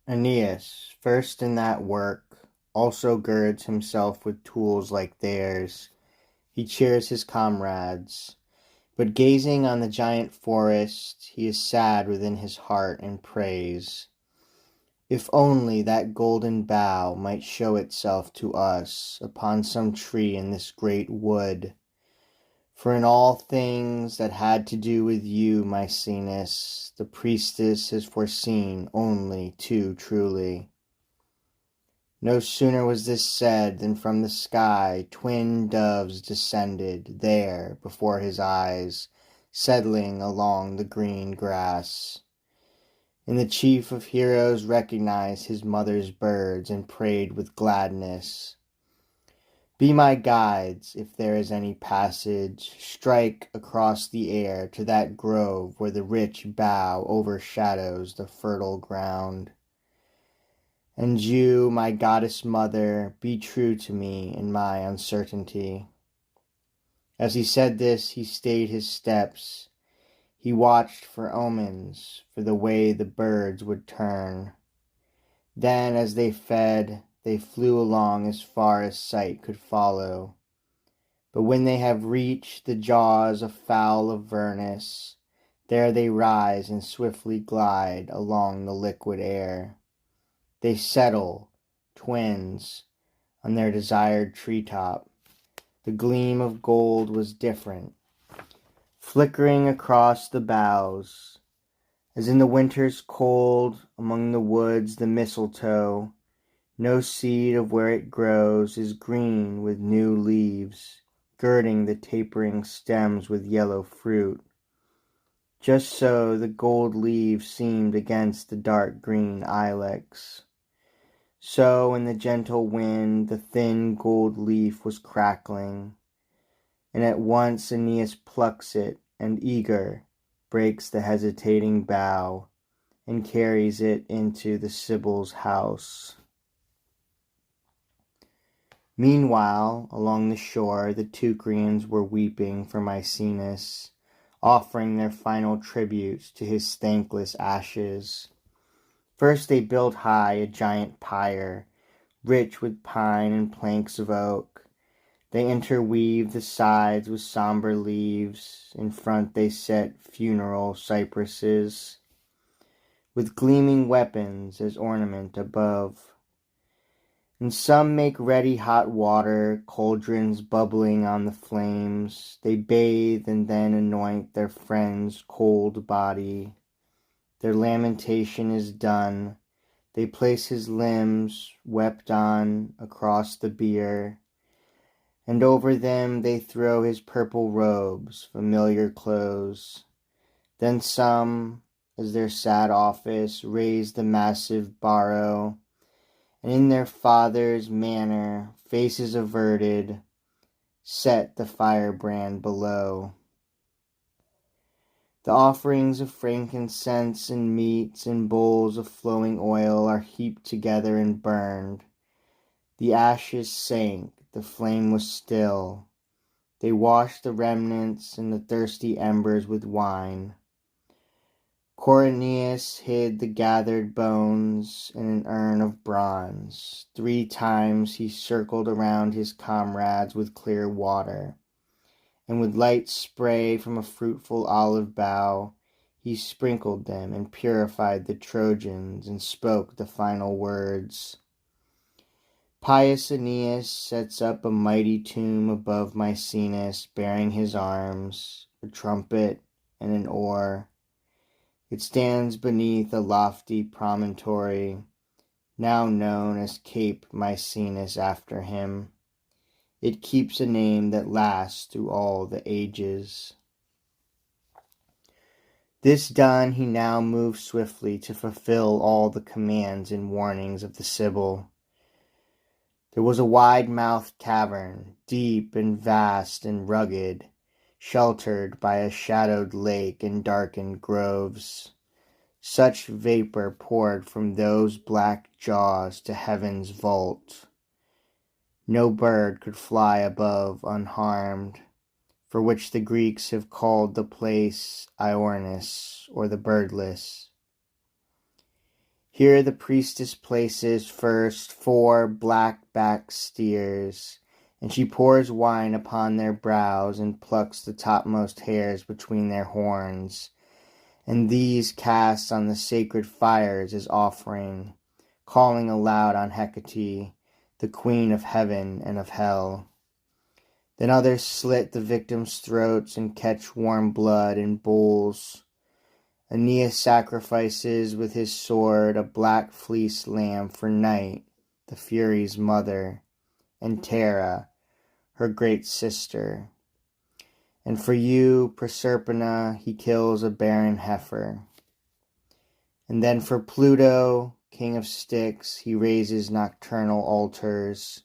Aeneas, first in that work, also girds himself with tools like theirs. He cheers his comrades. But gazing on the giant forest, he is sad within his heart and prays, if only that golden bough might show itself to us upon some tree in this great wood. For in all things that had to do with you, Maecenas, the priestess has foreseen only too truly. No sooner was this said than from the sky twin doves descended, there before his eyes, settling along the green grass. And the chief of heroes recognized his mother's birds and prayed with gladness. Be my guides, if there is any passage, strike across the air to that grove where the rich bough overshadows the fertile ground. And you, my goddess mother, be true to me in my uncertainty. As he said this, he stayed his steps. He watched for omens, for the way the birds would turn. Then, as they fed, they flew along as far as sight could follow. But when they have reached the jaws of fowl Avernus, there they rise and swiftly glide along the liquid air. They settle, twins, on their desired treetop. The gleam of gold was different, flickering across the boughs, as in the winter's cold among the woods the mistletoe, no seed of where it grows, is green with new leaves, girding the tapering stems with yellow fruit. Just so the gold leaves seemed against the dark green ilex. So in the gentle wind the thin gold leaf was crackling, and at once Aeneas plucks it, and eager, breaks the hesitating bough, and carries it into the Sibyl's house. Meanwhile, along the shore, the Teucrians were weeping for Maecenas, offering their final tributes to his thankless ashes. First they built high a giant pyre, rich with pine and planks of oak. They interweave the sides with sombre leaves. In front they set funeral cypresses, with gleaming weapons as ornament above. And some make ready hot water, cauldrons bubbling on the flames. They bathe and then anoint their friend's cold body. Their lamentation is done. They place his limbs, wept on, across the bier, and over them they throw his purple robes, familiar clothes. Then some, as their sad office, raise the massive barrow, and in their father's manner, faces averted, set the firebrand below. The offerings of frankincense and meats and bowls of flowing oil are heaped together and burned. The ashes sank, the flame was still. They washed the remnants and the thirsty embers with wine. Coriolanus hid the gathered bones in an urn of bronze. 3 times he circled around his comrades with clear water, and with light spray from a fruitful olive bough he sprinkled them and purified the Trojans and spoke the final words. Pious Aeneas sets up a mighty tomb above Maecenas, bearing his arms, a trumpet, and an oar. It stands beneath a lofty promontory, now known as Cape Maecenas after him. It keeps a name that lasts through all the ages. This done, he now moves swiftly to fulfill all the commands and warnings of the Sibyl. There was a wide-mouthed cavern, deep and vast and rugged, sheltered by a shadowed lake and darkened groves. Such vapor poured from those black jaws to heaven's vault. No bird could fly above unharmed, for which the Greeks have called the place Iornis, or the birdless. Here the priestess places first 4 black-backed steers, and she pours wine upon their brows and plucks the topmost hairs between their horns, and these casts on the sacred fires as offering, calling aloud on Hecate, the queen of heaven and of hell. Then others slit the victims' throats and catch warm blood in bowls. Aeneas sacrifices with his sword a black fleeced lamb for Night, the Furies' mother, and Terra, her great sister. And for you, Proserpina, he kills a barren heifer. And then for Pluto, king of Styx, he raises nocturnal altars,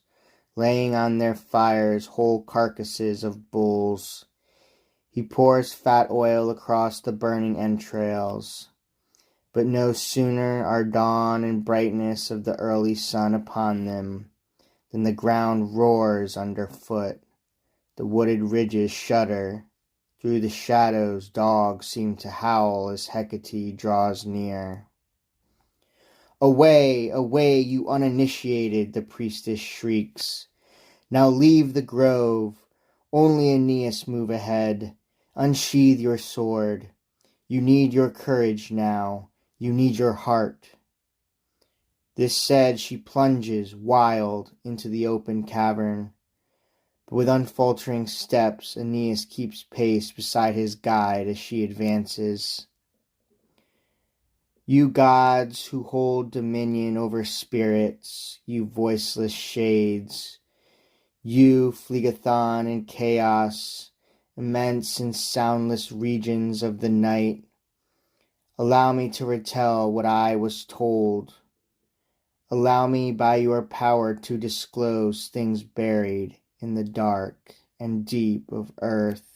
laying on their fires whole carcasses of bulls. He pours fat oil across the burning entrails. But no sooner are dawn and brightness of the early sun upon them, than the ground roars underfoot, the wooded ridges shudder, through the shadows dogs seem to howl as Hecate draws near. Away, away, you uninitiated, the priestess shrieks. Now leave the grove, only Aeneas move ahead. Unsheathe your sword. You need your courage now. You need your heart. This said, she plunges, wild, into the open cavern. But with unfaltering steps, Aeneas keeps pace beside his guide as she advances. You gods who hold dominion over spirits, you voiceless shades, you, Phlegethon and Chaos, immense and soundless regions of the night, allow me to retell what I was told. Allow me by your power to disclose things buried in the dark and deep of earth.